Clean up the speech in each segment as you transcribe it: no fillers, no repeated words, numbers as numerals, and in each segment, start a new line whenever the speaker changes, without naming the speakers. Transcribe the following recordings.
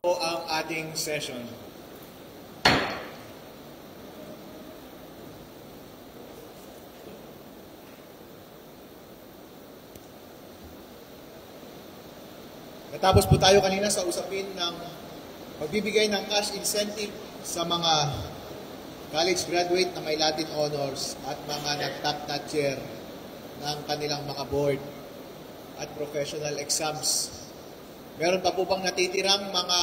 po ang ating session. Natapos po tayo kanina sa usapin ng pagbibigay ng cash incentive sa mga college graduate na may Latin honors at mga nag-top notcher ng kanilang mga board at professional exams. Meron pa po bang natitirang mga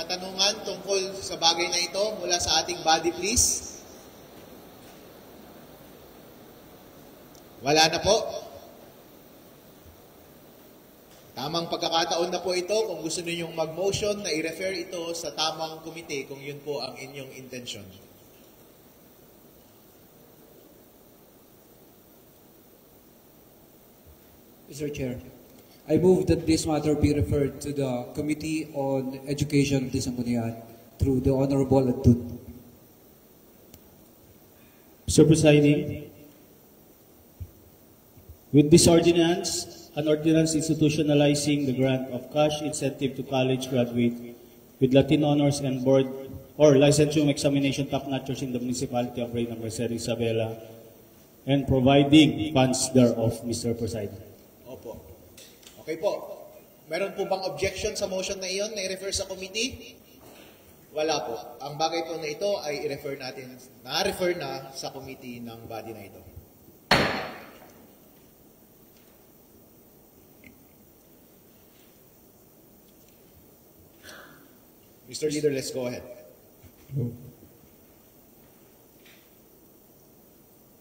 katanungan tungkol sa bagay na ito mula sa ating body, please? Wala na po. Tamang pagkakataon na po ito kung gusto ninyong mag-motion na i-refer ito sa tamang komite kung yun po ang inyong intention.
Mr. Chair, I move that this matter be referred to the Committee on Education of the Sangguniang through the Honorable Adtud.
Mr. Presiding, with this ordinance, an ordinance institutionalizing the grant of cash incentive to college graduates with Latin honors and board or licensure examination top-notchers in the municipality of Reyna Merced Isabela and providing funds thereof, Mr. Presiding.
Opo. Okay po. Meron po bang objection sa motion na iyon na i-refer sa committee? Wala po. Ang bagay po na ito ay i-refer natin, na-refer na sa committee ng body na ito. Mr. Leader, let's go ahead.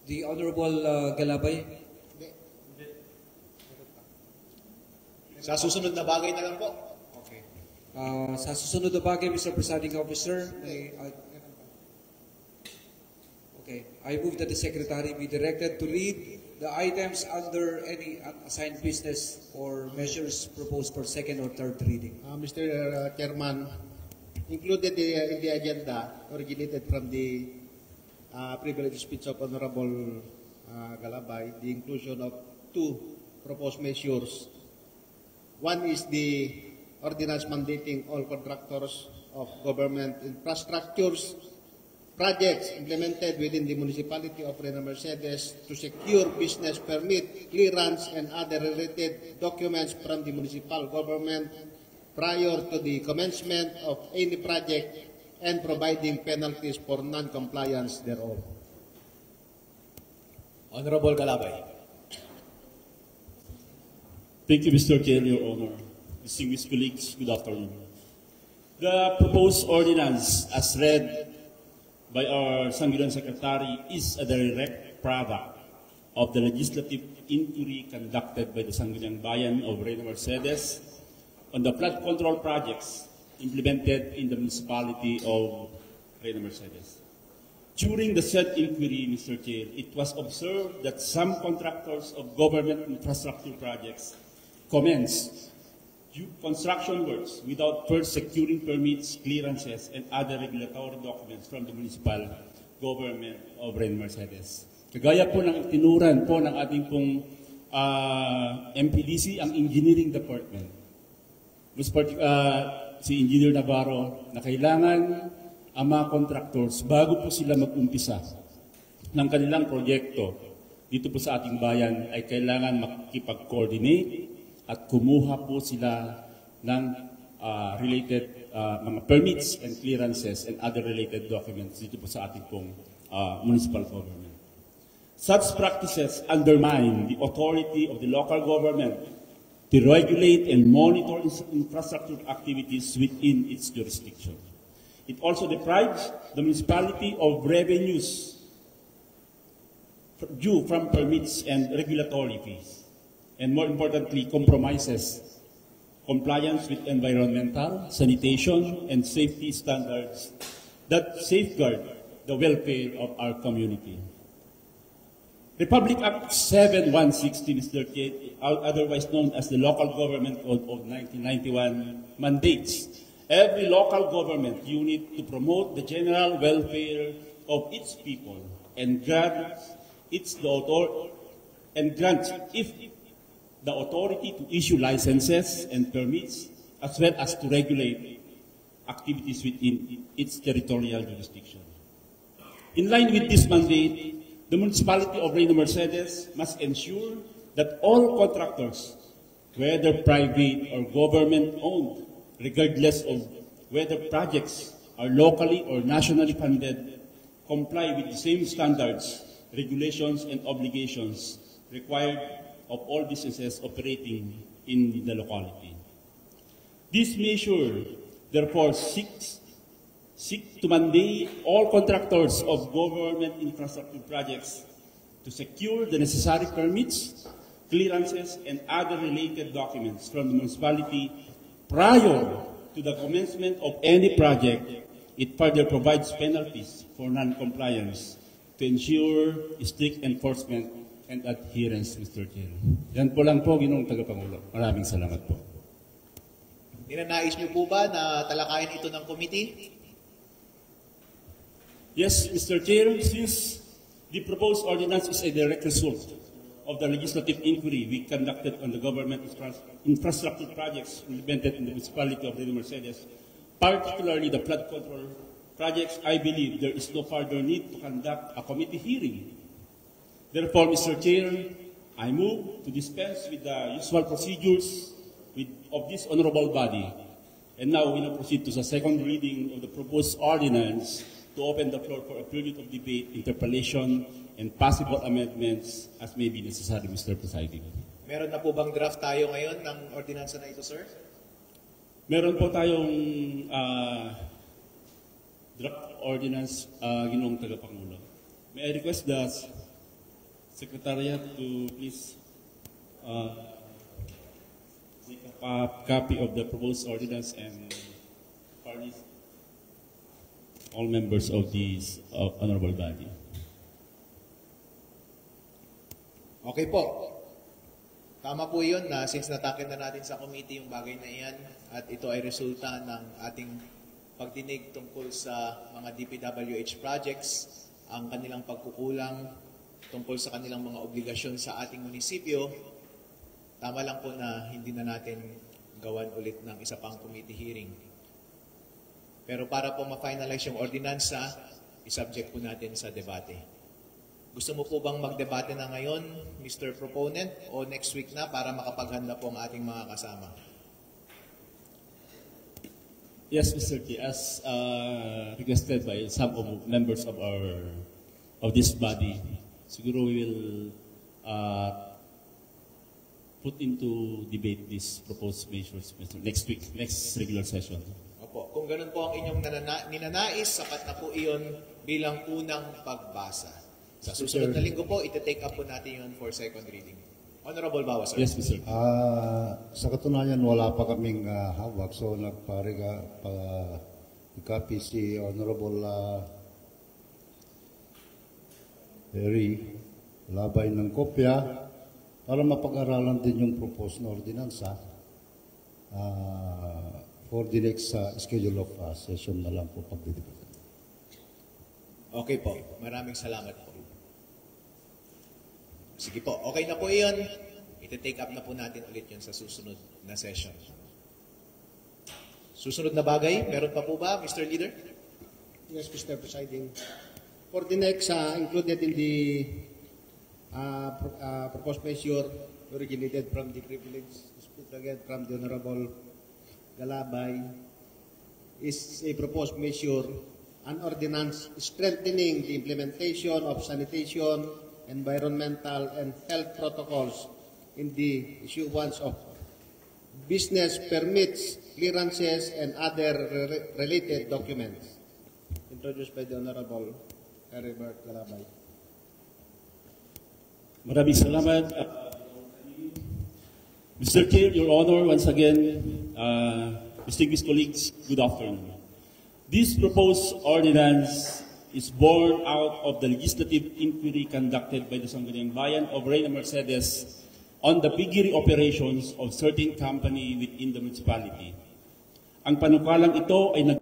The Honorable Galabay.
Sa susunod na bagay na lang po.
Okay. Sa susunod na bagay, Mr. Presiding Officer, I move that the Secretary be directed to read the items under any assigned business or measures proposed for second or third reading.
Mr. Chairman, included in the agenda originated from the privileged speech of Honorable Galabay, the inclusion of two proposed measures. One is the ordinance mandating all contractors of government infrastructures projects implemented within the municipality of Reyna Mercedes to secure business permit, clearance, and other related documents from the municipal government prior to the commencement of any project and providing penalties for non-compliance thereof.
Honorable Galabay.
Thank you, Mr. Chair, Your Honor. Distinguished colleagues, good afternoon. The proposed ordinance, as read by our Sangguniang Secretary, is a direct product of the legislative inquiry conducted by the Sangguniang Bayan of Reyna Mercedes on the flood control projects implemented in the municipality of Reyna Mercedes. During the said inquiry, Mr. Chair, it was observed that some contractors of government infrastructure projects commenced construction works without first securing permits, clearances, and other regulatory documents from the municipal government of Reyna Mercedes. Kagaya po ng tinuran po ng ating pong MPDC, ang Engineering Department. Si Engineer Navarro, na kailangan ang mga contractors, bago po sila mag-umpisa ng kanilang proyekto dito po sa ating bayan, ay kailangan makikipag-coordinate at kumuha po sila ng related mga permits and clearances and other related documents dito po sa ating pong municipal government. Such practices undermine the authority of the local government to regulate and monitor infrastructure activities within its jurisdiction. It also deprives the municipality of revenues due from permits and regulatory fees, and more importantly, compromises compliance with environmental, sanitation, and safety standards that safeguard the welfare of our community. Republic Act 7160, Mr. Chair, otherwise known as the Local Government Code of 1991, mandates every local government unit to promote the general welfare of its people and grants if the authority to issue licenses and permits, as well as to regulate activities within its territorial jurisdiction. In line with this mandate, the municipality of Reino Mercedes must ensure that all contractors, whether private or government-owned, regardless of whether projects are locally or nationally funded, comply with the same standards, regulations, and obligations required of all businesses operating in the locality. This measure, therefore, seeks to mandate all contractors of government infrastructure projects to secure the necessary permits, clearances, and other related documents from the municipality prior to the commencement of any project. It further provides penalties for non-compliance to ensure strict enforcement and adherence, Mr. Chair. Yan po lang po, Ginoong Tagapangulo. Maraming salamat po.
Ninanais niyo po ba na talakayin ito ng committee?
Yes, Mr. Chair, since the proposed ordinance is a direct result of the legislative inquiry we conducted on the government infrastructure projects implemented in the municipality of Reino Mercedes, particularly the flood control projects, I believe there is no further need to conduct a committee hearing. Therefore, Mr. Chair, I move to dispense with the usual procedures of this honorable body. And now we will proceed to the second reading of the proposed ordinance to open the floor for a period of debate, interpellation, and possible amendments as may be necessary, Mr. Presiding.
Meron na po bang draft tayo ngayon ng ordinansa na ito, sir?
Meron po tayong draft ordinance, Ginoong Tagapangulo. May I request the Secretariat to please make a copy of the proposed ordinance and furnish all members of this honorable body.
Okay po. Tama po yun na since natakin na natin sa committee yung bagay na iyan at ito ay resulta ng ating pagdinig tungkol sa mga DPWH projects, ang kanilang pagkukulang tungkol sa kanilang mga obligasyon sa ating munisipyo, tama lang po na hindi na natin gawan ulit ng isa pang committee hearing. Pero para po ma-finalize yung ordinansa, isubject po natin sa debate. Gusto mo po bang magdebate na ngayon, Mr. Proponent, o next week na para makapaghanda po ang ating mga kasama?
Yes, Mr. T. As requested by some of members of this body, siguro we will put into debate these proposed measures next week, next regular session.
Opo, kung ganun po ang inyong ninanais, sapat na po iyon bilang unang pagbasa. Sa susunod na linggo po, iti-take up po natin yun for second reading. Honorable Bawa, sir.
Yes, Mr.
Sa katunayan, wala pa kaming hawak. So, nagpa-copy si Honorable Perry, labay ng kopya para mapag-aralan din yung proposed na ordinansa for the next schedule of session na lang po pagdidibatan.
Okay po. Maraming salamat po. Sige po. Okay na po iyon. Iti-take up na po natin ulit yun sa susunod na session. Susunod na bagay, meron pa po ba, Mr. Leader?
Yes, Mr. Presiding. For the next, included in the proposed measure originated from the privilege speech again from the Honorable Galabay is a proposed measure, an ordinance strengthening the implementation of sanitation, environmental, and health protocols in the issuance of business permits, clearances, and other related documents. Introduced by the Honorable Heribert Galabay.
Maraming salamat. Mr. Chair, Your Honor, once again, distinguished colleagues, good afternoon. This proposed ordinance is born out of the legislative inquiry conducted by the Sangguniang Bayan of Reino Mercedes on the piggery operations of certain company within the municipality. Ang panukalang ito ay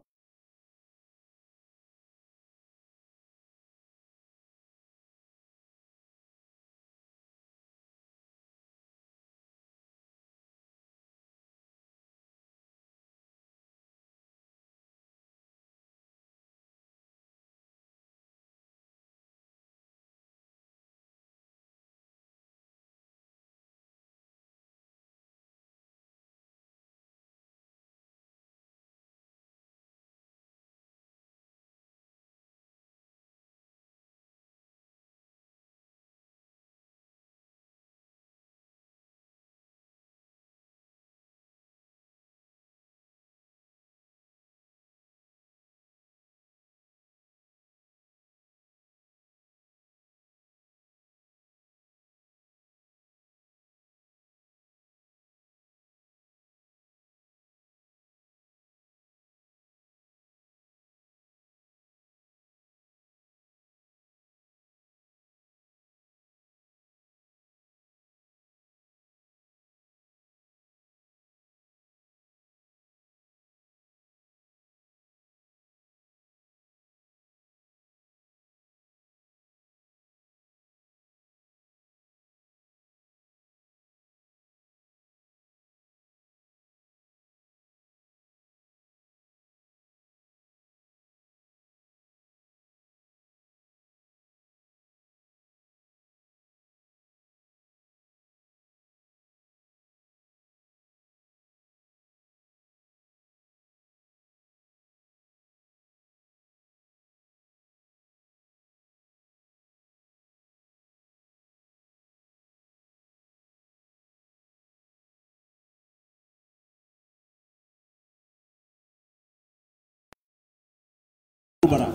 Bara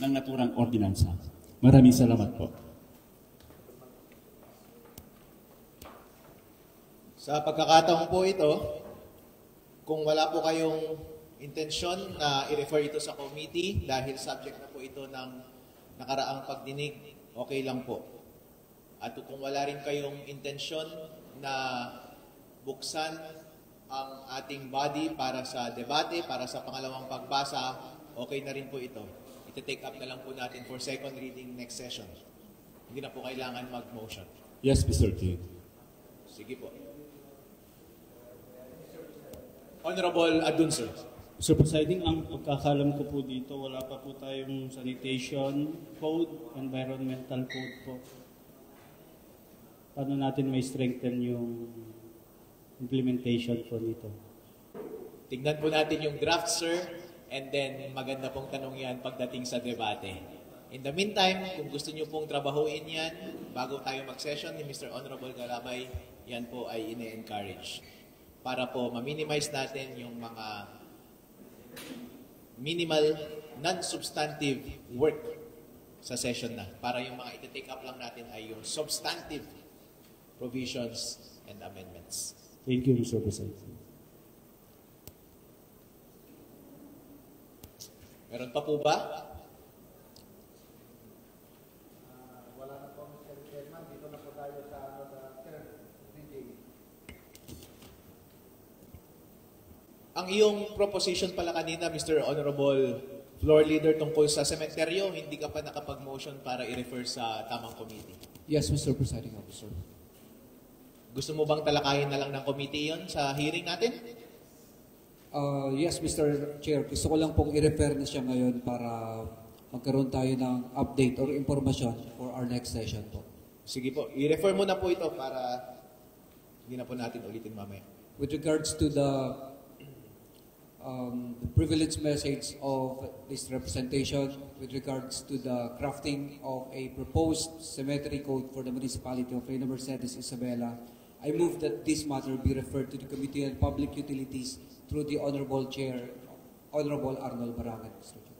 ng naturang ordinansa. Maraming salamat po.
Sa pagkakataon po ito, kung wala po kayong intensyon na i-refer ito sa committee dahil subject na po ito ng nakaraang pagdinig, okay lang po. At kung wala rin kayong intensyon na buksan ang ating body para sa debate, para sa pangalawang pagbasa, okay na rin po ito. Ito-take up na lang po natin for second reading next session. Hindi na po kailangan mag-motion.
Yes, Mr. Chair.
Sige po. Honorable Adun, sir.
Mr. Presiding, ang pagkakalam ko po dito, wala pa po tayong sanitation code, environmental code po. Paano natin may strengthen yung implementation po nito?
Tignan po natin yung draft, sir, and then maganda pong tanong yan pagdating sa debate. In the meantime, kung gusto nyo pong trabahuin yan, bago tayo mag-session ni Mr. Honorable Garabay, yan po ay ine-encourage. Para po ma-minimize natin yung mga minimal, non-substantive work sa session na. Para yung mga iti-take up lang natin ay yung substantive provisions and amendments.
Thank you, Mr. President.
Meron pa po ba?
Wala na po, Mr. Chairman. Dito na po tayo sa third reading.
Ang iyong proposition pala kanina, Mr. Honorable Floor Leader, tungkol sa sementeryo, hindi ka pa nakapag-motion para i-refer sa tamang committee.
Yes, Mr. Presiding Officer.
Gusto mo bang talakayin na lang ng committee yon sa hearing natin?
Yes, Mr. Chair. Gusto ko lang pong i-refer na siya ngayon para magkaroon tayo ng update or informasyon for our next session po.
Sige po, i-refer mo na po ito para hindi na po natin ulitin mamaya.
With regards to the privilege message of this representation, with regards to the crafting of a proposed cemetery code for the municipality of Reina Mercedes, Isabela, I move that this matter be referred to the Committee on Public Utilities through the Honorable Chair, Honorable Arnold Barangan, Mr. Chair.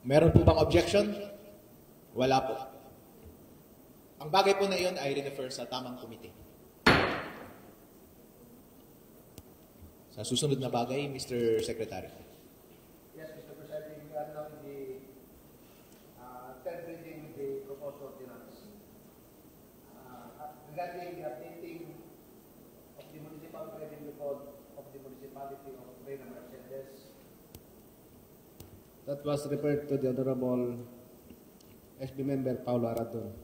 Meron po bang objection? Wala po. Ang bagay po na iyon ay refer sa tamang committee. Sa susunod na bagay, Mr. Secretary.
Yes, Mr. President, we are now in the third reading with the proposed ordinance. Regarding the updating of the municipal revenue code of the municipality of Reina Mercedes. That was referred to the Honorable SB Member Paulo Aradon.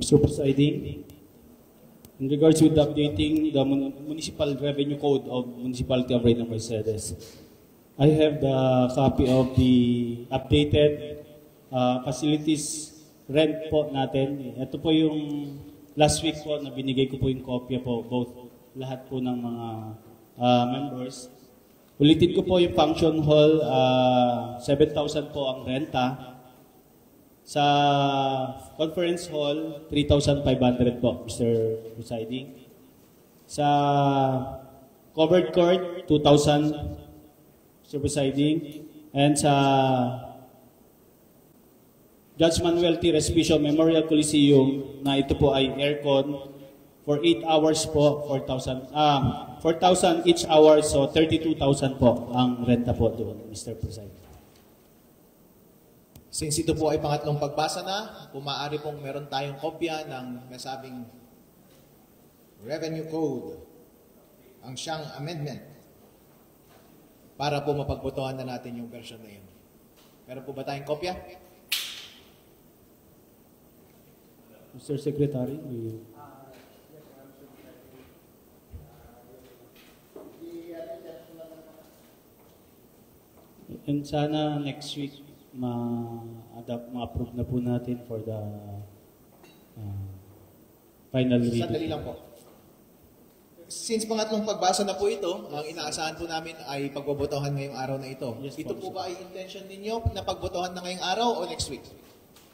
Mr. Presiding, in regards with updating the Municipal Revenue Code of Municipality of Reina Mercedes, I have the copy of the updated facilities rent po natin. Ito po yung last week po na binigay ko po yung kopya po, both lahat po ng mga members. Ulitin ko po yung function hall, 7,000 po ang renta. Sa conference hall, 3,500 po, Mr. Presiding. Sa covered court, 2,000, Mr. Presiding. And sa Judge Manuel T. Respicio Memorial Coliseum, na ito po ay aircon, for 8 hours po, 4,000 each hour, so 32,000 po ang renta po doon, Mr. Presiding.
Since ito po ay pangatlong pagbasa na, maaari pong meron tayong kopya ng nasabing Revenue Code, ang siyang amendment, para po mapagbotohan na natin yung version na yun. Meron po ba tayong kopya?
Mr. Secretary, and sana next week ma-approve na po natin for the final reading.
Sandali lang po. Since pangatlong pagbasa na po ito, ang inaasahan po namin ay pagbobotohan ngayong araw na ito.
Yes,
Ito
po,
po ba ay intention ninyo na pagbotohan na ngayong araw o next week?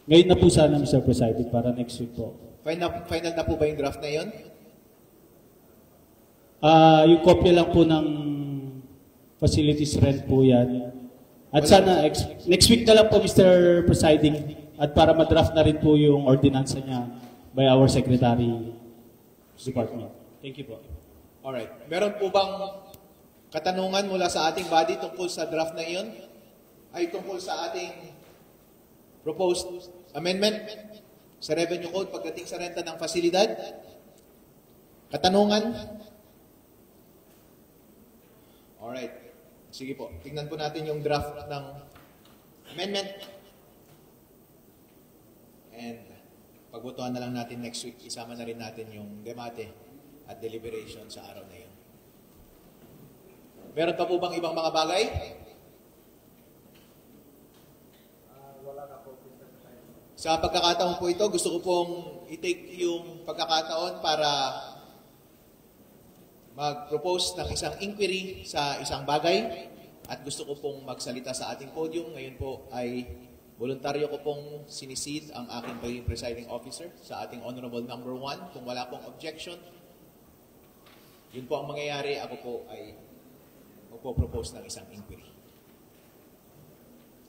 Ngayon na po sana, Mr. President, para next week po.
Final na po ba yung draft na yun?
Yung kopya lang po ng facilities rent po yan. At sana next week na lang po, Mr. Presiding, at para madraft na rin po yung ordinansa niya by our Secretary Department. Thank you po.
Alright. Meron po bang katanungan mula sa ating body tungkol sa draft na iyon? Ay tungkol sa ating proposed amendment sa Revenue Code pagdating sa renta ng fasilidad? Katanungan? Alright. Sige po. Tingnan po natin yung draft ng amendment. And pagbotohan na lang natin next week. Isama na rin natin yung debate at deliberation sa araw na yun. Meron pa po bang ibang mga bagay? Sa pagkakataon po ito, gusto ko pong i-take yung pagkakataon para mag-propose ng isang inquiry sa isang bagay at gusto ko pong magsalita sa ating podium. Ngayon po ay voluntaryo ko pong sinisid ang aking pagiging presiding officer sa ating Honorable Number 1. Kung wala pong objection, yun po ang mangyayari. Ako po ay magpo-propose ng isang inquiry.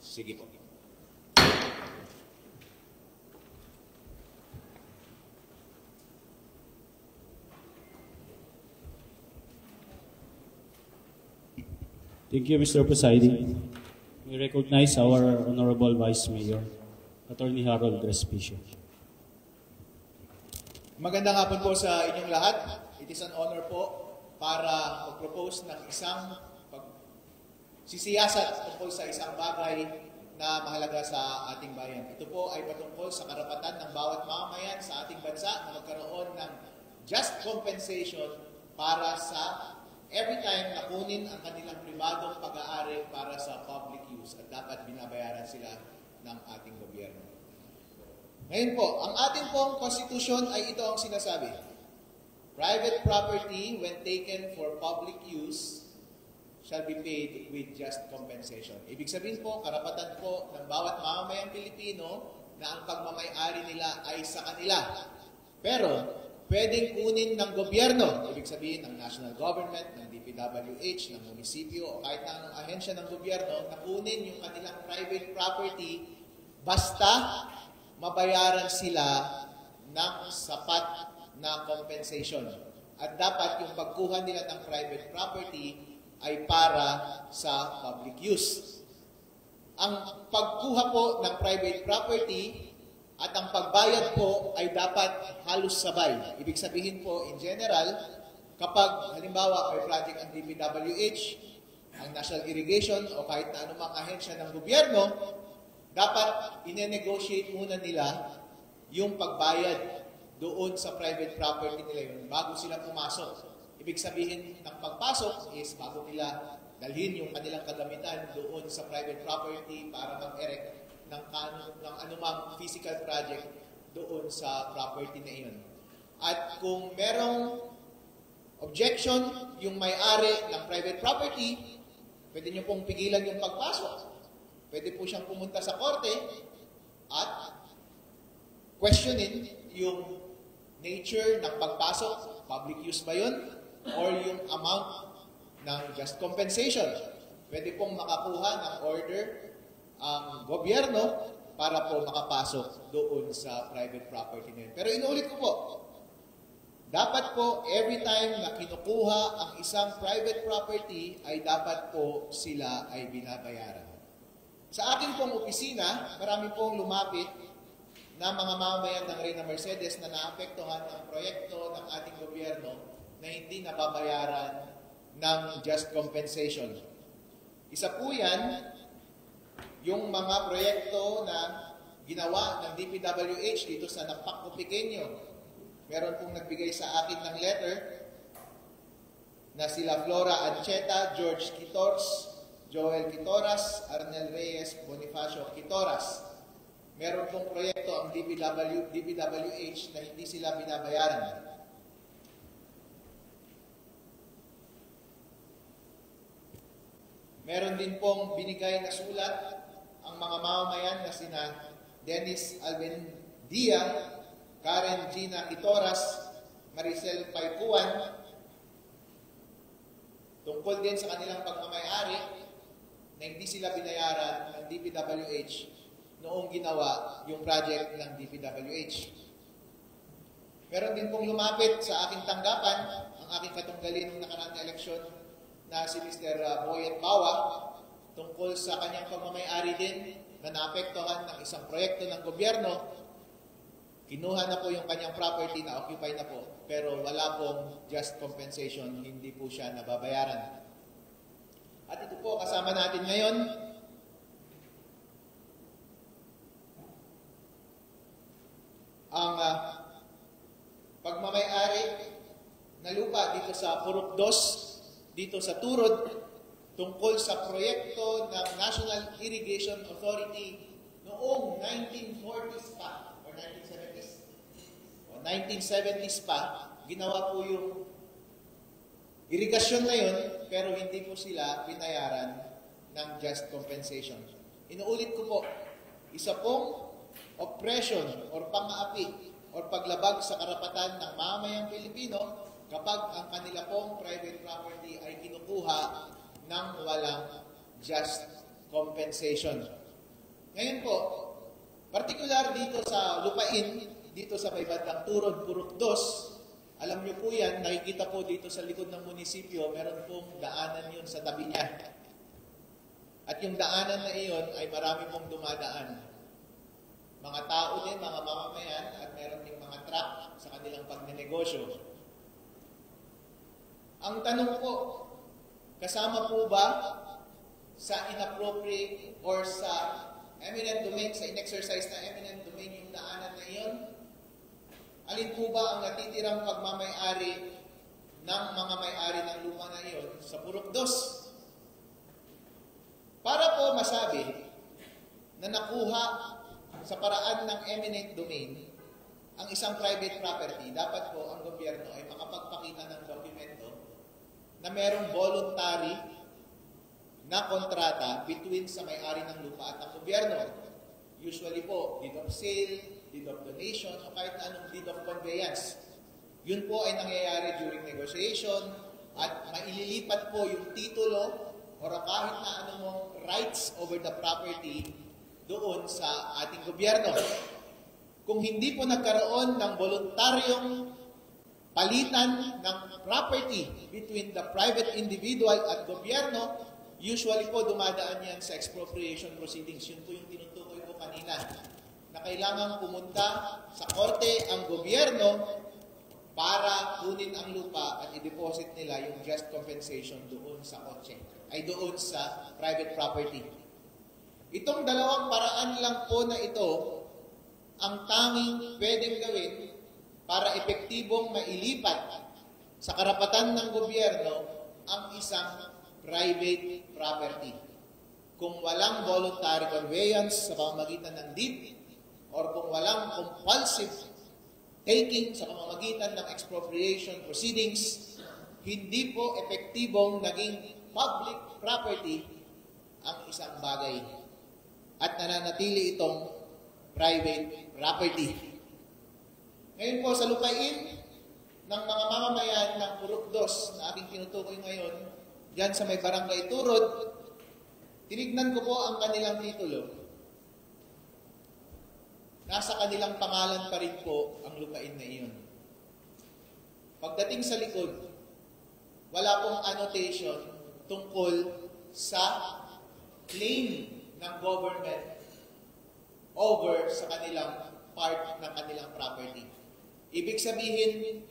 Sige po.
Thank you, Mr. Presiding. We recognize our Honorable Vice Mayor, Attorney Harold Respicio.
Magandang hapon po sa inyong lahat. It is an honor po para mag-propose ng isang sisiyasat tungkol sa isang bagay na mahalaga sa ating bayan. Ito po ay patungkol sa karapatan ng bawat mamamayan sa ating bansa na magkaroon ng just compensation para sa every time na kunin ang kanilang pribadong pag-aari para sa public use at dapat binabayaran sila ng ating gobyerno. Ngayon po, ang ating pong konstitusyon ay ito ang sinasabi. Private property when taken for public use shall be paid with just compensation. Ibig sabihin po, karapatan po ng bawat mamamayang Pilipino na ang pagmamay-ari nila ay sa kanila. Pero, pwedeng kunin ng gobyerno, ibig sabihin ng national government, ng DPWH, ng munisipyo, o kahit na anong ahensya ng gobyerno, na kunin yung kanilang private property basta mabayaran sila ng sapat na compensation. At dapat yung pagkuha nila ng private property ay para sa public use. Ang pagkuha po ng private property at ang pagbayad po ay dapat halos sabay. Ibig sabihin po, in general, kapag halimbawa may project ang DPWH, ang National Irrigation o kahit na anumang ahensya ng gobyerno, dapat ine-negotiate muna nila yung pagbayad doon sa private property nila yun bago sila pumasok. Ibig sabihin ng pagpasok is bago nila dalhin yung kanilang kagamitan doon sa private property para mag-erect ng anumang physical project doon sa property na iyon. At kung merong objection yung may-ari ng private property, pwede nyo pong pigilan yung pagpasok. Pwede po siyang pumunta sa korte at questionin yung nature ng pagpasok, public use ba yun, or yung amount ng just compensation. Pwede pong makakuha ng order ang gobyerno para po makapasok doon sa private property na yun. Pero inulit ko po, dapat po every time na kinukuha ang isang private property ay dapat po sila ay binabayaran. Sa akin pong opisina, marami pong lumapit na mga mamamayan ng Reyna Mercedes na naapektuhan ng proyekto ng ating gobyerno na hindi nababayaran ng just compensation. Isa po yan, yung mga proyekto na ginawa ng DPWH dito sa Nampaco Pequeño. Meron pong nagbigay sa akin ng letter na sila Flora Ancheta, George Quitors, Joel Quitoras, Arnel Reyes, Bonifacio Quitoras. Meron pong proyekto ang DPWH na hindi sila binabayaran. Meron din pong binigay na sulat ang mga mamamayan na sina Dennis Albendia, Karen Gina Quitoras, Maricel Paipuan, tungkol din sa kanilang pagmamay-ari na hindi hindi sila binayaran ng DPWH noong ginawa yung project ng DPWH. Meron din pong lumapit sa aking tanggapan, ang aking katunggali nung nakaraang na eleksyon na si Mr. Boyet Bawa, tungkol sa kanyang pagmamayari din na naapektuhan ng isang proyekto ng gobyerno. Kinuha na po yung kanyang property, na occupy na po, pero wala pong just compensation, hindi po siya nababayaran. At ito po, kasama natin ngayon, ang pagmamayari na lupa dito sa Purok 2, dito sa Turod, tungkol sa proyekto ng National Irrigation Authority noong 1940s pa, or 1970s. O 1970s pa, ginawa po yung irigasyon na yun, pero hindi po sila binayaran ng just compensation. Inuulit ko po, isa pong oppression or pang-aapi or paglabag sa karapatan ng mamayang Pilipino kapag ang kanila pong private property ay kinukuha ng walang just compensation. Ngayon po, particular dito sa lupain, dito sa may bandang Turod, Purok 2, alam niyo po yan, nakikita po dito sa likod ng munisipyo, meron pong daanan yun sa tabi niya. At yung daanan na iyon ay marami pong dumadaan. Mga tao din, mga mamamayan, at meron din mga truck sa kanilang pagnenegosyo. Ang tanong po, kasama po ba sa inappropriate or sa eminent domain, sa in-exercise na eminent domain yung daanan na iyon? Alin po ba ang natitirang pagmamayari ng mga may-ari ng lupa na iyon sa Purok 2? Para po masabi na nakuha sa paraan ng eminent domain ang isang private property, dapat po ang gobyerno ay makapagpakita ng dokumento na merong voluntary na kontrata between sa may-ari ng lupa at ang gobyerno. Usually po, deed of sale, deed of donation, o kahit anong deed of conveyance. Yun po ay nangyayari during negotiation at maililipat po yung titulo o kahit na anong rights over the property doon sa ating gobyerno. Kung hindi po nagkaroon ng voluntaryong palitan ng property between the private individual at gobyerno, usually po dumadaan yan sa expropriation proceedings. Yun po yung tinutukoy ko kanina, na kailangan pumunta sa korte ang gobyerno para kunin ang lupa at i-deposit nila yung just compensation doon sa kotse, ay doon sa private property. Itong dalawang paraan lang po na ito ang tanging pwedeng gawin para epektibong mailipat sa karapatan ng gobyerno ang isang private property. Kung walang voluntary conveyance sa pamamagitan ng deed or kung walang compulsive taking sa pamamagitan ng expropriation proceedings, hindi po epektibong naging public property ang isang bagay at nananatili itong private property. Ngayon po sa lupain ng mga mamamayan ng Purok 2 na aking tinutukoy ngayon, dyan sa may barangay Turod, tinignan ko po ang kanilang titulo. Nasa kanilang pangalan pa rin po ang lupain na iyon. Pagdating sa likod, wala pong annotation tungkol sa claim ng government over sa kanilang part ng kanilang property. Ibig sabihin,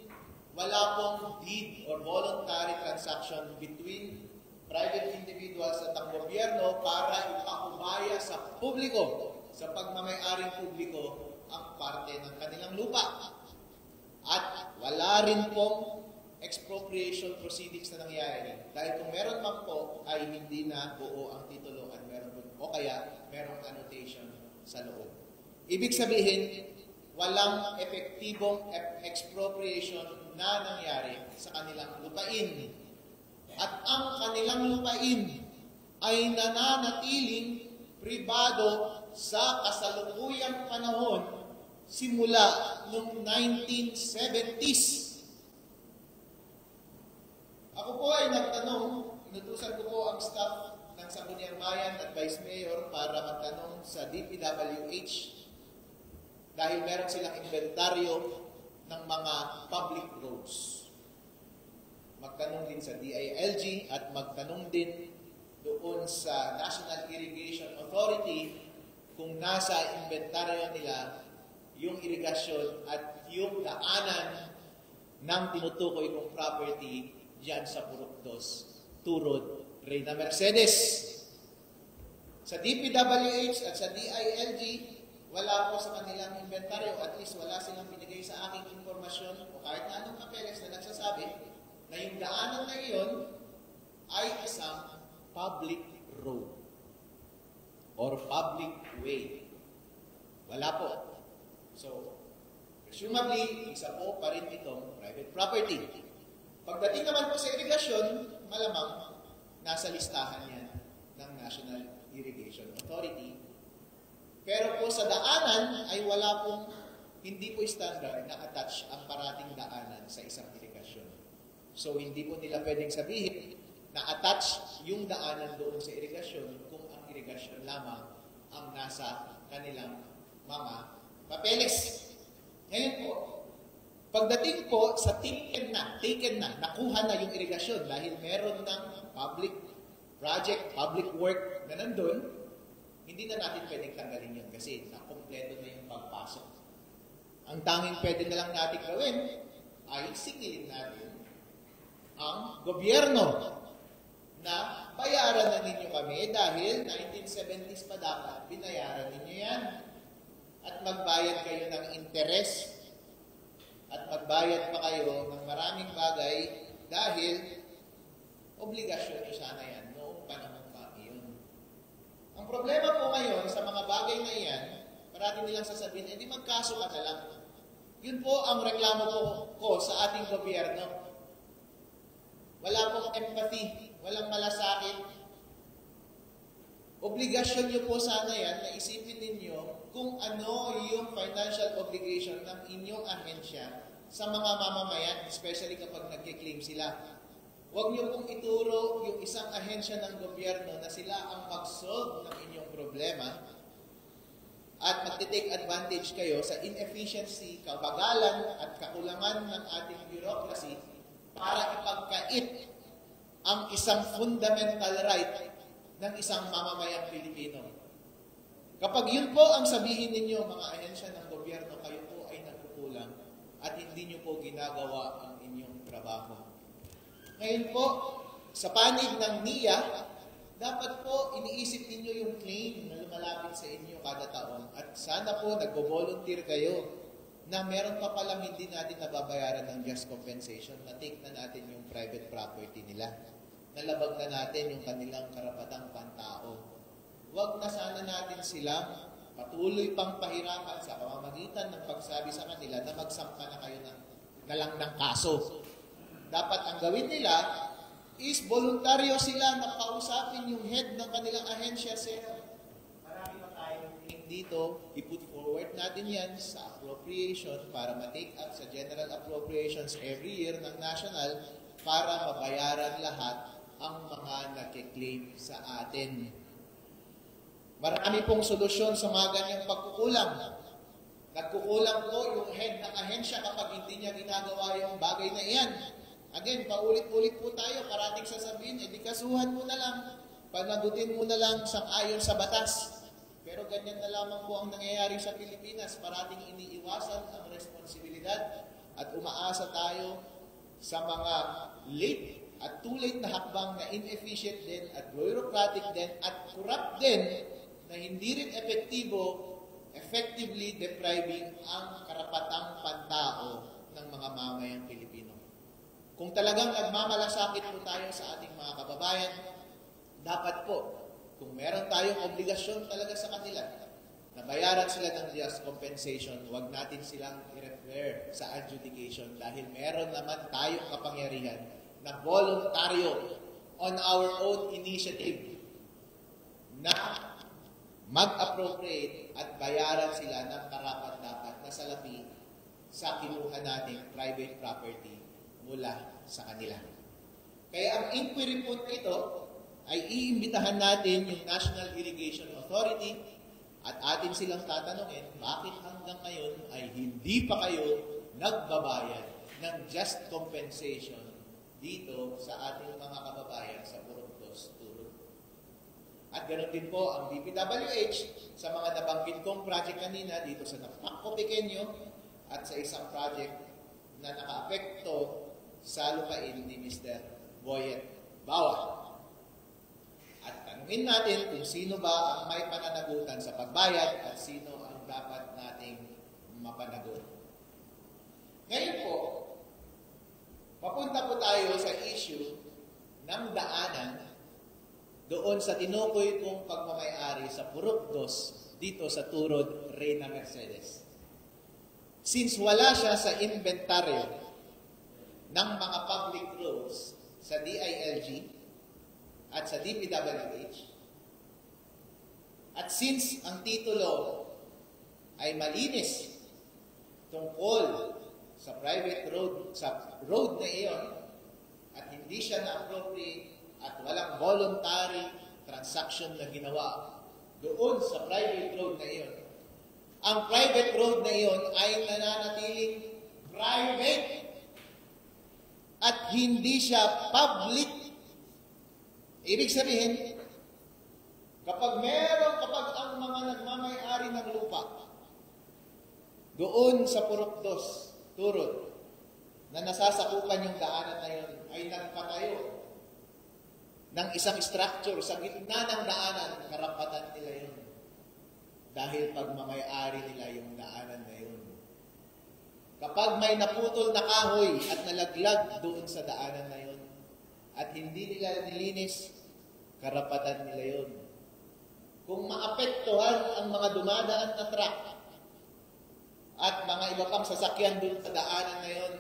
wala pong deed or voluntary transaction between private individuals at ang gobyerno para ipakubaya sa publiko, sa pagmamay-aring publiko, ang parte ng kanilang lupa. At wala rin pong expropriation proceedings na nangyayari. Dahil kung meron man po, ay hindi na buo ang titulo at meron po, o kaya merong annotation sa loob. Ibig sabihin, walang epektibong expropriation na nangyari sa kanilang lupain. At ang kanilang lupain ay nananatiling pribado sa kasalukuyang panahon simula noong 1970s. Ako po ay nagtanong, inutusan ko po ang staff ng Sangguniang Bayan at Vice Mayor para magtanong sa DPWH dahil meron silang inventaryo ng mga public roads. Magtanong din sa DILG at magtanong din doon sa National Irrigation Authority kung nasa inventaryo nila yung irigasyon at yung daanan ng tinutukoy kong property diyan sa Purok 2, Turod, Reyna Mercedes. Sa DPWH at sa DILG, wala po sa kanilang inventaryo, at least wala silang binigay sa aking informasyon o kahit na anong papeles na nagsasabi na yung daanan na iyon ay isang public road or public way. Wala po. So, presumably, isa po pa rin itong private property. Pagdating naman po sa irigasyon, malamang nasa listahan yan ng National Irrigation Authority. Pero po sa daanan ay wala pong, hindi po standard na attach ang parating daanan sa isang irigasyon. So hindi po nila pwedeng sabihin na attach yung daanan doon sa irigasyon kung ang irigasyon lamang ang nasa kanilang mga papeles. Ngayon po, pagdating po sa taken na, nakuha na yung irigasyon dahil meron ng public project, public work na nandun, hindi na natin pwedeng tanggalin yun kasi nakompleto na yung pagpasok. Ang tanging pwede na lang natin gawin ay singilin natin ang gobyerno na bayaran na ninyo kami dahil 1970s pa dapat binayaran ninyo yan. At magbayad kayo ng interes at magbayad pa kayo ng maraming bagay dahil obligasyon nyo sana yan noong panahon pa iyon. Ang problema po ngayon sa mga bagay na iyan, parati nilang sasabihin, di magkaso ka na lang. Yun po ang reklamo ko sa ating gobyerno. Wala pong empathy, walang malasakit. Obligasyon nyo po sana yan na isipin ninyo kung ano yung financial obligation ng inyong ahensya sa mga mamamayan, especially kapag nag-claim sila. Huwag nyo pong ituro yung isang ahensya ng gobyerno na sila ang mag-solve ng inyong problema at mag-take advantage kayo sa inefficiency, kabagalan at kakulangan ng ating bureaucracy para ipagkait ang isang fundamental right ng isang mamamayang Pilipino. Kapag yun po ang sabihin ninyo, mga ahensya ng gobyerno, kayo po ay nagkukulang at hindi nyo po ginagawa ang inyong trabaho. Ngayon po, sa panig ng NIA, dapat po iniisip ninyo yung claim na lumalapit sa inyo kada taon. At sana po nagbo-volunteer kayo na meron pa palang hindi natin nababayaran ng just compensation, na take na natin yung private property nila. Nalabag na natin yung kanilang karapatang pantao. Huwag na sana natin silang patuloy pang pahirapan sa pamamagitan ng pagsabi sa kanila na magsampa na kayo na lang ng kaso. Dapat ang gawin nila is voluntaryo sila na kausapin yung head ng kanilang ahensya. Sir, marami pa tayong dito, i-put forward natin yan sa appropriation para ma-take up sa general appropriations every year ng national para mabayaran lahat ang mga nag-claim sa atin. Marami pong solusyon sa mga ganyang pagkukulang. Nagkukulang po yung head ng ahensya kapag hindi niya ginagawa yung bagay na iyan. Again, paulit-ulit po tayo, parating sasabihin, di kasuhan mo na lang, panagutin mo na lang sang-ayon sa batas. Pero ganyan na lamang po ang nangyayari sa Pilipinas. Parating iniiwasan ang responsibilidad at umaasa tayo sa mga late at too late na hakbang na inefficient din at bureaucratic din at corrupt din na hindi rin effectively depriving ang karapatang pantao ng mga mamayang Pilipino. Kung talagang nagmamalasakit po tayo sa ating mga kababayan, dapat po, kung meron tayong obligasyon talaga sa kanila, na bayaran sila ng just compensation, huwag natin silang i-refer sa adjudication dahil meron naman tayong kapangyarihan na voluntaryo on our own initiative na mag-appropriate at bayaran sila ng karapat-dapat na salapi sa kinuha nating private property mula sa kanila. Kaya ang inquiry po ito ay iimbitahan natin yung National Irrigation Authority at atin silang tatanungin, bakit hanggang ngayon ay hindi pa kayo nagbabayad ng just compensation dito sa ating mga kababayan sa Purok-2 Turod. At ganoon din po ang DPWH sa mga nabanggit kong project kanina dito sa Napakco Pequeño at sa isang project na naka-apekto sa lupain ni Mr. Boyet Bawa. At tanungin natin kung sino ba ang may pananagutan sa pagbayad at sino ang dapat nating mapanagot. Ngayon po, papunta po tayo sa issue ng daanan doon sa tinukoy kong pagmamayari sa Purok-2 dito sa Turod, Reyna Mercedes. Since wala siya sa inventaryo ng mga public roads sa DILG at sa DPWH, at since ang titulo ay malinis tungkol sa private road, sa road na iyon, at hindi siya na-appropriate at walang voluntary transaction na ginawa doon sa private road na iyon, ang private road na iyon ay nananatiling private at hindi siya public. Ibig sabihin, kapag ang mga nagmamay-ari ng lupa doon sa Purok-2 Turod na nasasakupan yung daanan na yun ay nagpatayo ng isang structure sa gitna ng daanan, karapatan nila yun. Dahil pagmamay-ari nila yung daanan na yun. Kapag may naputol na kahoy at nalaglag doon sa daanan na yun, at hindi nila nilinis, karapatan nila yun. Kung maapektuhan ang mga dumadaan na truck at mga iba pang sasakyan doon sa daanan na yun,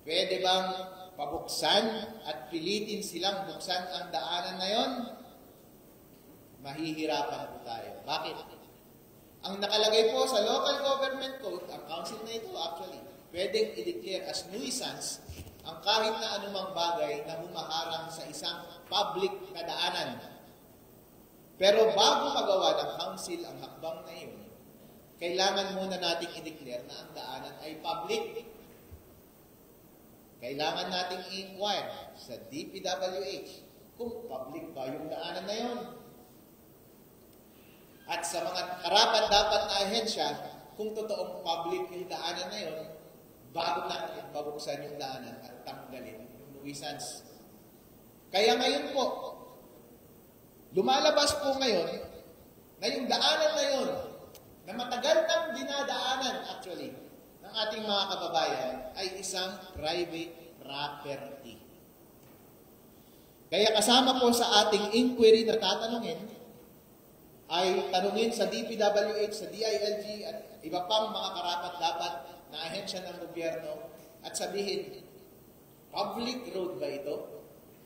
pwede bang pabuksan at pilitin silang buksan ang daanan na yun? Mahihirapan po tayo. Bakit? Ang nakalagay po sa Local Government Code, ang council na ito actually, pwedeng i-declare as nuisance ang kahit na anumang bagay na humaharang sa isang public na daanan. Pero bago magawa ng council ang hakbang na iyon, kailangan muna nating i-declare na ang daanan ay public. Kailangan nating i-inquire sa DPWH kung public ba yung daanan na yun. At sa mga karapat-dapat na ahensya, kung totoong public yung daanan na yun, bago natin babuksan yung daanan at tanggalin yung nuisance. Kaya ngayon po, lumalabas po ngayon na yung daanan na yun, na matagal nang dinadaanan actually, ng ating mga kababayan, ay isang private property. Kaya kasama po sa ating inquiry na tatanungin, ay tanungin sa DPWH, sa DILG, at iba pang mga karapat-dapat na ahensya ng gobyerno at sabihin, public road ba ito?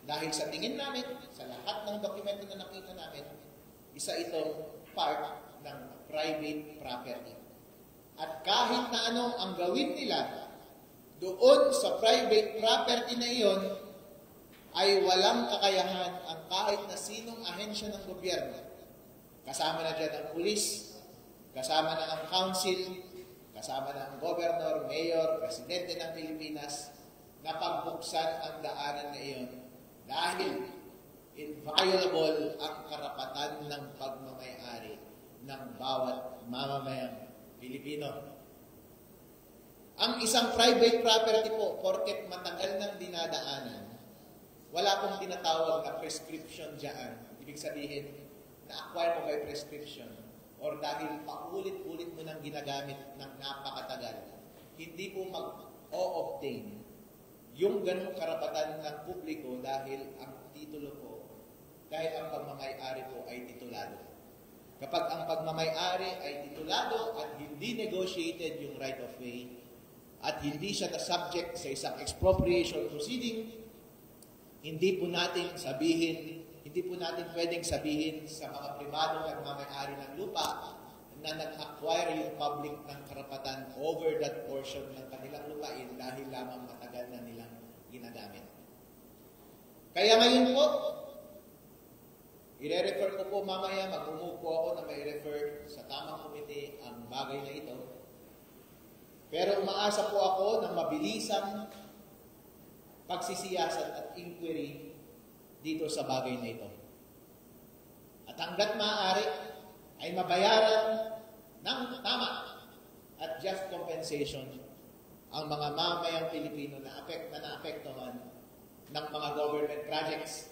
Dahil sa tingin namin, sa lahat ng dokumento na nakita namin, isa itong part ng private property. At kahit na ano ang gawin nila doon sa private property na iyon, ay walang kakayahan ang kahit na sinong ahensya ng gobyerno. Kasama na dyan ang pulis, kasama na ang council, kasama na ang governor, mayor, presidente ng Pilipinas, na pagbuksan ang daanan na iyon dahil inviolable ang karapatan ng pagmamayari ng bawat mamamayang Pilipino. Ang isang private property po, porket matagal nang dinadaanan, wala pong tinatawag na prescription dyan. Ibig sabihin, na-acquire mo by prescription or dahil paulit-ulit mo nang ginagamit ng napakatagal, hindi po mag-o-obtain yung ganong karapatan ng publiko dahil ang titulo po, dahil ang pagmamay-ari po ay titulado. Kapag ang pagmamay-ari ay titulado at hindi negotiated yung right of way at hindi siya na-subject sa isang expropriation proceeding, hindi po natin pwedeng sabihin sa mga pribadong nagmamay-ari ng lupa na nag-acquire yung public ng karapatan over that portion ng kanilang lupain dahil lamang matagal na nilang ginagamit. Kaya ngayon po, I-refer ko po mamaya, mag-move po ako na may refer sa tamang komite ang bagay na ito. Pero umaasa po ako ng mabilisang pagsisiyasat at inquiry dito sa bagay na ito. At hanggat maaari ay mabayaran ng tama at just compensation ang mga mamayang Pilipino na naapektuhan ng mga government projects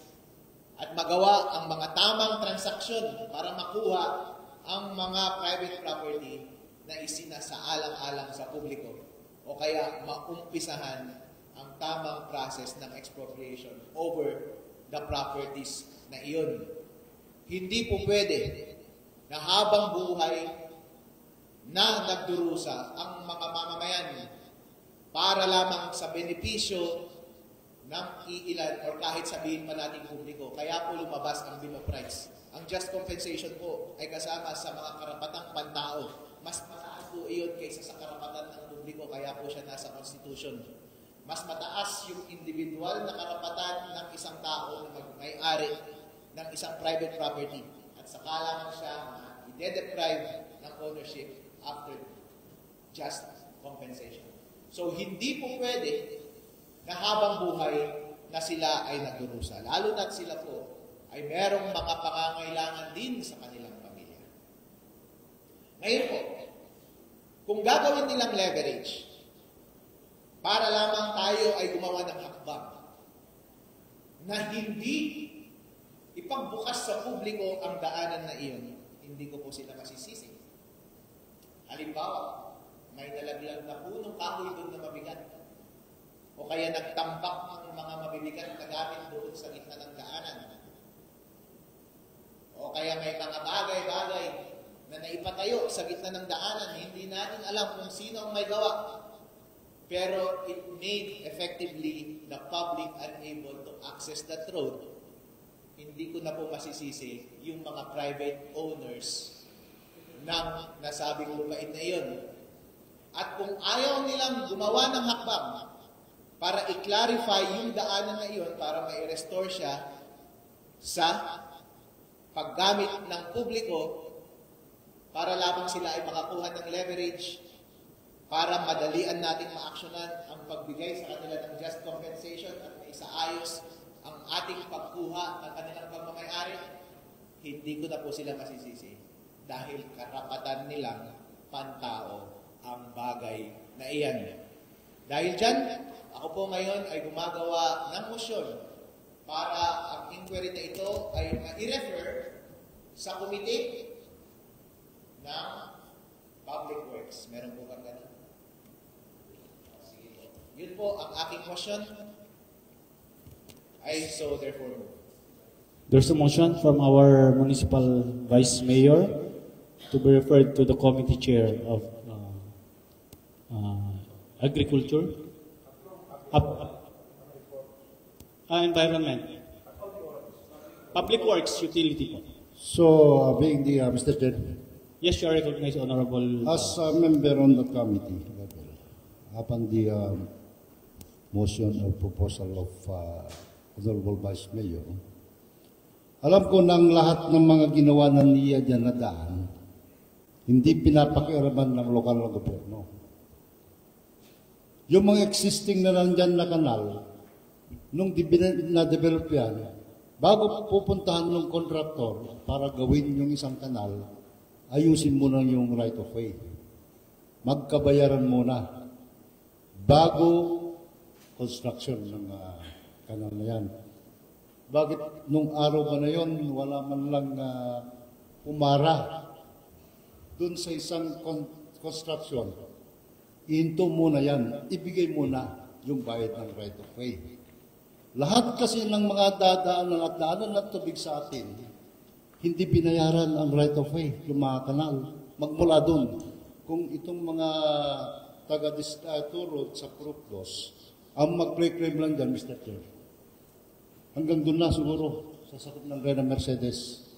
at magawa ang mga tamang transaksyon para makuha ang mga private property na isinasaalang-alang sa publiko o kaya maumpisahan ang tamang process ng expropriation over the properties na iyon. Hindi po pwede na habang buhay na nagdurusa ang mga mamamayan para lamang sa benepisyo ng iilan or kahit sabihin pa natin publiko. Kaya po lumabas ang Bill of Rights. Ang just compensation po ay kasama sa mga karapatang pantao. Mas mataas po iyon kaysa sa karapatan ng publiko, kaya po siya nasa Constitution. Mas mataas yung individual na karapatan ng isang tao na may-ari ng isang private property. At saka lamang siya i-deprive ng ownership after just compensation. So hindi po pwede na habang buhay na sila ay nagdurusa. Lalo na't sila po ay merong mga pangangailangan din sa kanilang pamilya. Ngayon po, kung gagawin nilang leverage para lamang tayo ay gumawa ng hakbang na hindi ipagbukas sa publiko ang daanan na iyon, hindi ko po sila masisisi. Halimbawa, may nalaglag na punong kahoy doon na mabigat. O kaya nagtambak ng mga mabibigat na gamit doon sa gitna ng daanan. O kaya may mga bagay-bagay na naipatayo sa gitna ng daanan, hindi natin alam kung sino ang may gawa. Pero it made effectively the public unable to access that road. Hindi ko na po masisisi yung mga private owners ng nasabing lupain na iyon. At kung ayaw nilang gumawa ng hakbang para i-clarify yung daanan na iyon para ma-restore siya sa paggamit ng publiko para lamang sila ay makakuha ng leverage para madalian nating ma-actionan ang pagbigay sa kanila ng just compensation at maisaayos ang ating pagkuha ng kanilang pagmamayari, hindi ko na po sila masisisi dahil karapatan nilang pantao ang bagay na iyan. Dahil dyan, ako po ngayon ay gumagawa ng motion para ang inquiry na ito ay ma-refer sa komite ng Public Works. Meron po kang ganun? Sige po. Yun po ang aking motion. I so therefore move.
There's a motion from our municipal vice mayor to be referred to the committee chair of agriculture, environment, public works, utility po.
So, being the Mr. Chair,
Yes, you are recognized, Honorable.
as a member on the committee level, upon the motion or proposal of Honorable Vice Mayor, alam ko ng lahat ng mga ginawa ng niya dyan na daan, hindi pinapakiaraman ng lokal na gobyerno. Yung mga existing na nandyan na kanal, nung na-develop yan, bago pupuntahan ng kontraktor para gawin yung isang kanal, ayusin muna yung right of way. Magkabayaran muna bago construction ng kanal na yan. Bakit nung araw ba na yon wala man lang umara dun sa isang construction? Ihinto muna yan. Ibigay muna yung bayad ng right of way. Lahat kasi ng mga dadaanan at daanan ng tubig sa atin, hindi binayaran ang right of way, yung mga kanal. Magmula dun. Kung itong mga taga-Turo sa Prupdos, ang mag-claim lang dyan, Mr. Chair. Hanggang dun na siguro, sa sakop ng Reyna Mercedes.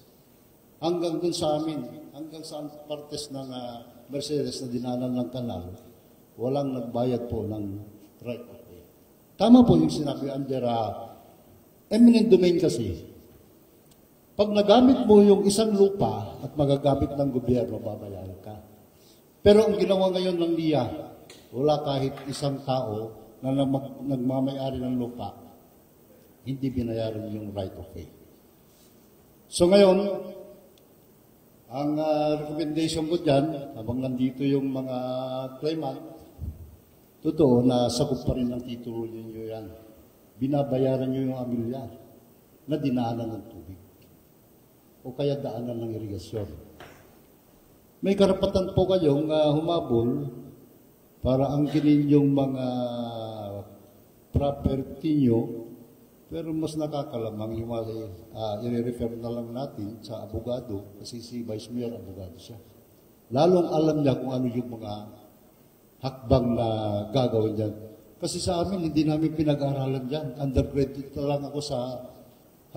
Hanggang dun sa amin, hanggang sa partes ng Mercedes na dinanan ng kanal, walang nagbayad po ng right of way. Tama po yung sinabi under eminent domain kasi. Pag nagamit mo yung isang lupa at magagamit ng gobyerno, babayaran ka. Pero ang ginawa ngayon ng NIA, wala kahit isang tao na nagmamayari ng lupa, hindi binayaran yung right of way. So ngayon, ang recommendation ko dyan, habang nandito yung mga claimant, totoo na sagot pa rin ng titulo ninyo yan. Binabayaran nyo yung amilyar na dinaanan ng tubig o kaya daanan ng irigasyon. May karapatan po kayong humabol para angkinin yung mga property nyo, pero mas nakakalamang yung i-refer na lang natin sa abogado kasi si Vice Mayor abogado siya. Lalong alam niya kung ano yung mga hakbang na gagawin dyan. Kasi sa amin, hindi namin pinag-aaralan dyan. Undergraduate lang ako sa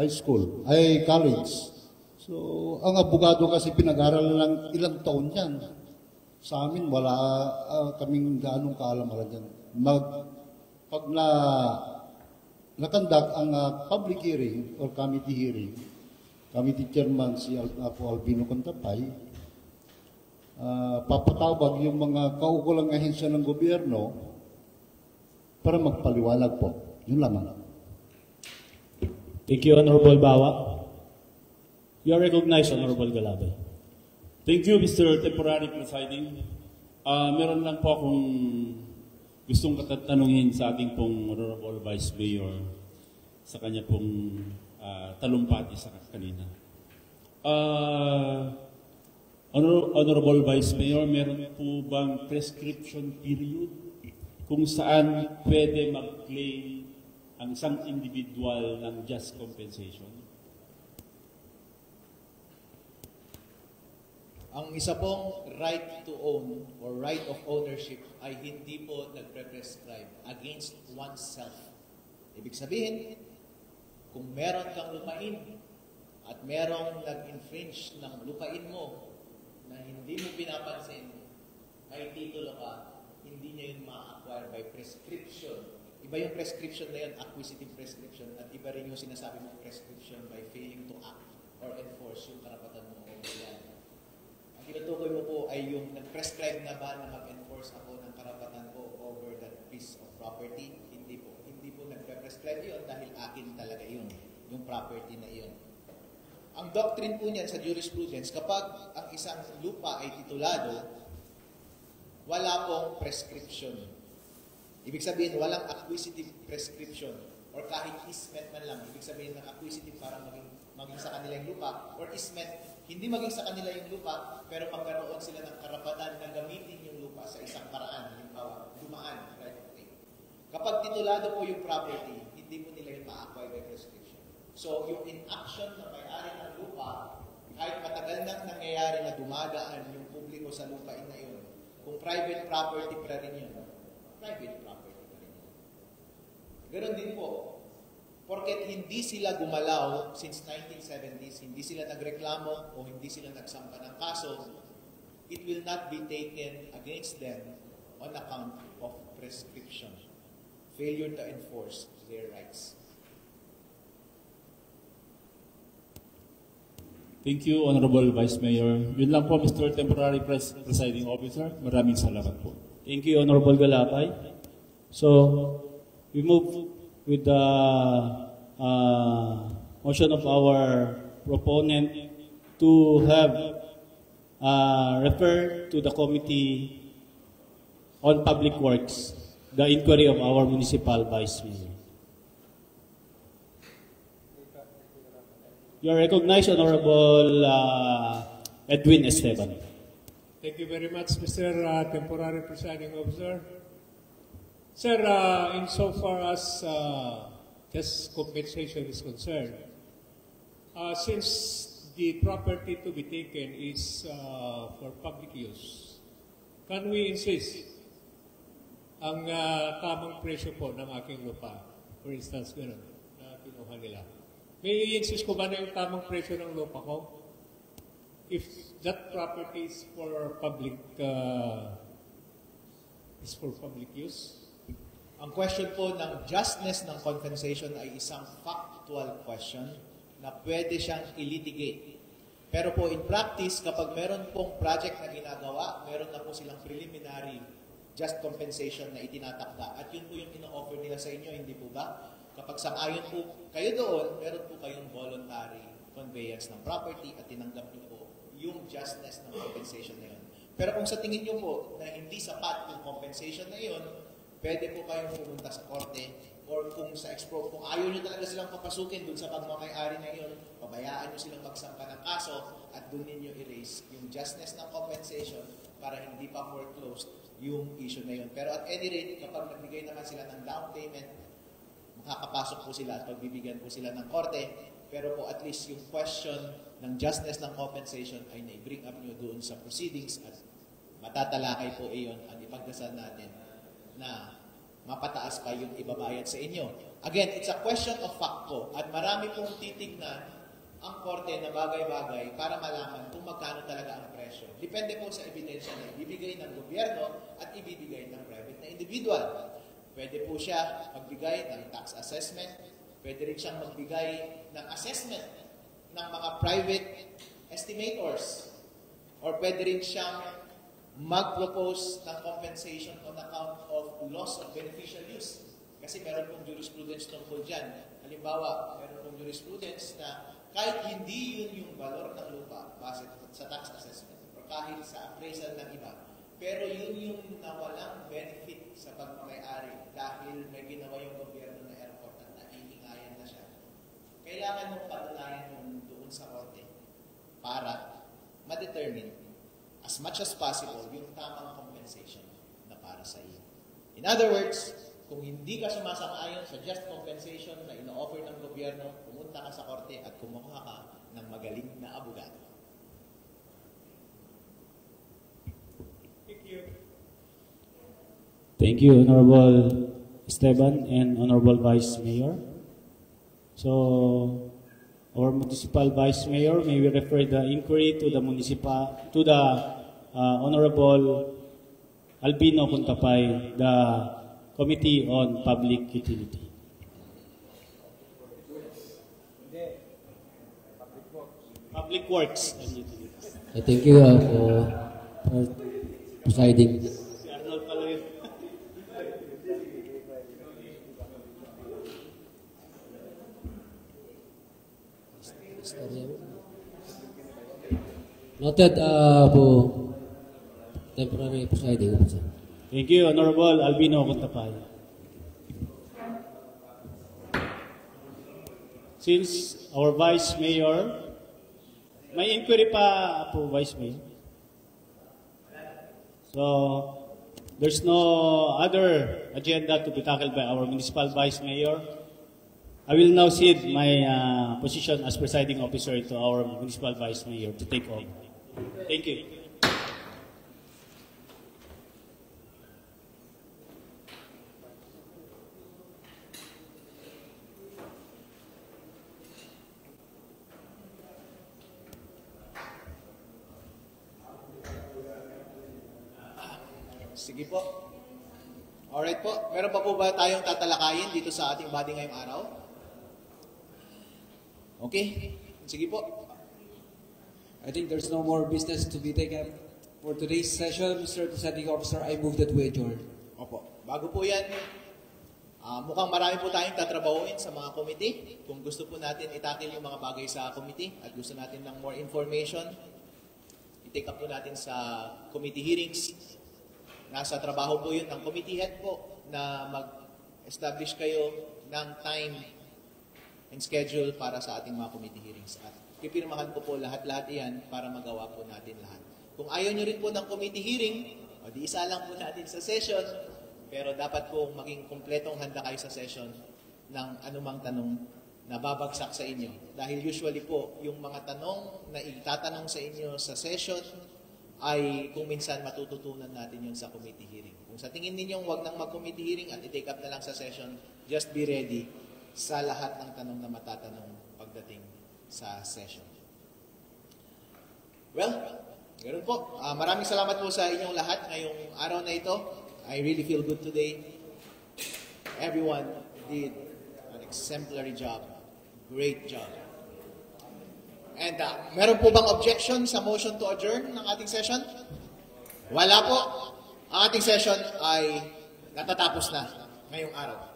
high school, college. So, ang abogado kasi pinag-aaralan ng ilang taon yan. Sa amin, wala kaming gaanong kaalaman dyan. Pag nakandak ang public hearing or committee hearing, committee chairman si Apo Albino Contapay, papatawag yung mga kaukulang ahensya ng gobyerno para magpaliwanag po. Yun lamang.
Thank you, Honorable Bawa. You are recognized, Honorable Galabay.
Thank you, Mr. Temporary Presiding. Meron lang po akong gustong katatanungin sa ating pong Honorable Vice Mayor sa kanya pong talumpati sa kanina. Honorable Vice Mayor, meron po bang prescription period kung saan pwede mag-claim ang isang individual ng just compensation?
Ang isa pong right to own or right of ownership ay hindi po nagpre-prescribe against oneself. Ibig sabihin, kung meron kang lupain at merong nag-infringe ng lupain mo na hindi mo pinapansin, may titulo ka, hindi niya yun ma-acquire by prescription. Iba yung prescription na yun, acquisitive prescription, at iba rin yung sinasabi mong prescription by failing to act or enforce yung karapatan mo o yan. Ang tinutukoy mo po ay yung nag-prescribe na ba na mag-enforce ako ng karapatan ko over that piece of property? Hindi po. Hindi po nag-prescribe yun dahil akin talaga yun, yung property na yun. Ang doctrine po niyan sa jurisprudence, kapag ang isang lupa ay titulado, wala pong prescription. Ibig sabihin, walang acquisitive prescription or kahit easement man lang. Ibig sabihin ng acquisitive parang maging sa kanila yung lupa or easement, hindi maging sa kanila yung lupa, pero magkaroon sila ng karapatan na gamitin yung lupa sa isang paraan, halimbawa, dumaan, right? Okay. Kapag titulado po yung property, hindi mo nila yung ma-acquire by prescription. So, yung inaction na may-ari ng lupa, kahit matagal nang nangyayari na dumadaan yung publiko sa lupain na yun, kung private property pa rin yun, private property pa rin yun. Ganon din po, porket hindi sila gumalaw since 1970s, hindi sila nagreklamo o hindi sila nagsampa ng kaso, it will not be taken against them on account of prescription, failure to enforce their rights.
Thank you, Honorable Vice Mayor. Yun lang po, Mr. Temporary Presiding Officer. Maraming salamat po.
Thank you, Honorable Galapay. So, we move with the motion of our proponent to have refer to the Committee on Public Works the inquiry of our Municipal Vice Mayor. You are recognized, Honorable Edwin Esteban.
Thank you very much, Mr. Temporary Presiding Officer. Sir, insofar as just compensation is concerned, since the property to be taken is for public use, can we insist ang tamang presyo po ng aking lupa? For instance, gano'n, na kinuha nila. May i-insist ko ba na yung tamang presyo ng lupa ko? If that property is for public use?
Ang question po ng justness ng compensation ay isang factual question na pwede siyang ilitigate. Pero po in practice, kapag meron pong project na ginagawa, meron na po silang preliminary just compensation na itinatakda. At yun po yung ino-offer nila sa inyo, hindi po ba? Kapag sang-ayon po kayo doon, meron po kayong voluntary conveyance ng property at tinanggap niyo po yung justness ng compensation na yun. Pero kung sa tingin niyo po na hindi sapat yung compensation na yun, pwede po kayong pumunta sa korte or kung kung ayaw nyo talaga silang papasukin dun sa pagmamayari na yun, pabayaan nyo silang magsampa ng kaso at dun ninyo erase yung justness ng compensation para hindi pa foreclosed yung issue na yun. Pero at any rate, kapag nagbigay naman sila ng down payment, makakapasok po sila at pagbibigyan po sila ng korte. Pero po at least yung question ng justness ng compensation ay na-bring up nyo doon sa proceedings at matatalakay po iyon at ipagdasal natin na mapataas pa yung ibabayad sa inyo. Again, it's a question of fact po at marami pong titignan ang korte na bagay-bagay para malaman kung magkano talaga ang presyo. Depende po sa ebidensya na ibibigay ng gobyerno at ibibigay ng private na individual. Pwede po siya magbigay ng tax assessment, pwede rin siyang magbigay ng assessment ng mga private estimators, or pwede rin siyang mag-propose ng compensation on account of loss of beneficial use. Kasi meron pong jurisprudence tungkol dyan. Halimbawa, meron pong jurisprudence na kahit hindi yun yung valor ng lupa base sa tax assessment or kahit sa appraisal ng iba, pero yun yung nawalang benefit sa pagmamayari dahil may ginawa yung gobyerno na airport at naiingayan na siya. Kailangan mong patunayan yung doon sa korte para ma-determine as much as possible yung tamang compensation na para sa iyo. In other words, kung hindi ka sumasang-ayon sa just compensation na ino-offer ng gobyerno, pumunta ka sa korte at kumuha ka ng magaling na abogado.
Thank you, Honorable Esteban and Honorable Vice Mayor. So, our Municipal Vice Mayor, may we refer the inquiry to the Honorable Albino Cuntapay, the Committee on Public Utility. Public Works and Utilities.
Thank you for presiding.
Si Arnold pala yun.
Noted po temporary presiding.
Thank you, Honorable Albino Cuntapay. Since our Vice Mayor, may inquiry pa po, Vice Mayor. So, there's no other agenda to be tackled by our Municipal Vice Mayor. I will now cede my position as presiding officer to our Municipal Vice Mayor to take over. Thank you.
Sige po. Alright po. Meron pa po ba tayong tatalakayin dito sa ating body ngayong araw? Okay. Sige po.
I think there's no more business to be taken for today's session. Mr. Presiding Officer, I move that we adjourn.
Opo. Bago po yan, mukhang marami po tayong tatrabahuin sa mga committee. Kung gusto po natin itakil yung mga bagay sa committee at gusto natin ng more information, i-take up po natin sa committee hearings. Nasa trabaho po yun ng committee head po na mag-establish kayo ng time and schedule para sa ating mga committee hearings. At pipirmahan ko po lahat-lahat iyan para magawa po natin lahat. Kung ayaw nyo rin po ng committee hearing, o di isa lang po natin sa session, pero dapat po maging kumpletong handa kayo sa session ng anumang tanong na babagsak sa inyo. Dahil usually po, yung mga tanong na itatanong sa inyo sa session ay kung minsan matututunan natin yun sa committee hearing. Kung sa tingin ninyong wag nang mag-committee hearing at i-take up na lang sa session, just be ready sa lahat ng tanong na matatanong pagdating sa session. Well, ganoon po. Maraming salamat po sa inyong lahat ngayong araw na ito. I really feel good today. Everyone did an exemplary job. Great job. And meron po bang objection sa motion to adjourn ng ating session? Wala po. Ang ating session ay natatapos na ngayong araw.